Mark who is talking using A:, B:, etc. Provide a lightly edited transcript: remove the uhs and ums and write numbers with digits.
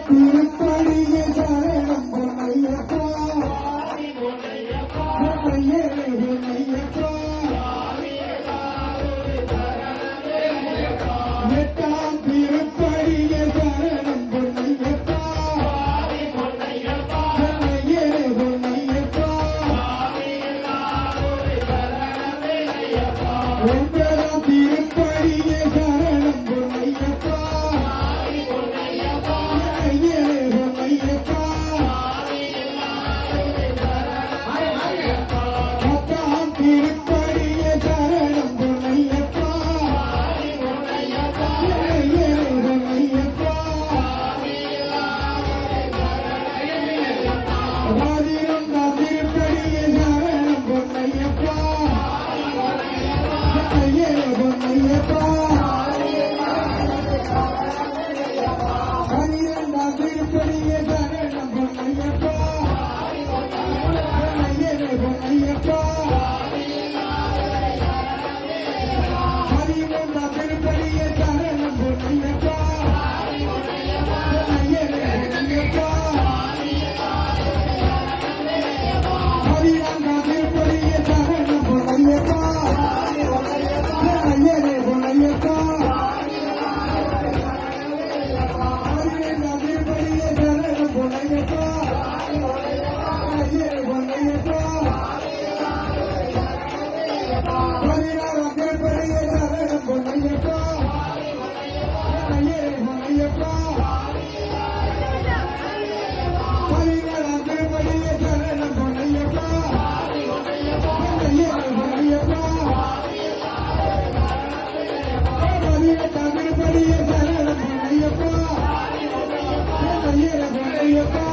A: திருப்படிய சரணம் பொன்னையப்பா பொன்னையரே பொன்னையப்பா எட்டாம் திருப்படிய சரணம் பொன்னையப்பா பொன்னையரே பொன்னையப்பா ஒன்பதாம் திருப்படிய சரணம் பொன்னையப்பா பொன்னையரே பொன்னையப்பா பத்தாம் திருப்படிய சரணம் பொன்னையப்பா பொன்னையரே பொன்னையப்பா பதினொன்றாம் திருப்படிய சரணம் பொன்னையப்பா பொன்னையரே பொன்னையப்பா பன்னிரண்டாம் திருப்படிய சரணம் பொன்னையப்பா பொன்னையரே பொன்னையப்பா பதிமூன்றாம் திருப்படிய சரணம் பொன்னையப்பா பொன்னையரே பொன்னையப்பா பதினான்காம் திருப்படிய சரணம் பொன்னையப்பா பொன்னையரே பொன்னையப்பா பதினைந்தாம் திருப்படிய சரணம் பொன்னையப்பா பொன்னையரே பொன்னையப்பா பதினாறாம் திருப்படிய சரணம் பொன்னையப்பா பொன்னையரே பொன்னையப்பா பதினேழாம் திருப்படிய சரணம் பொன்னையப்பா பொன்னையரே பொன்னையப்பா பதினெட்டாம் திருப்படிய சரணம் பொன்னையப்பா பொன்னையரே பொன்னையப்பா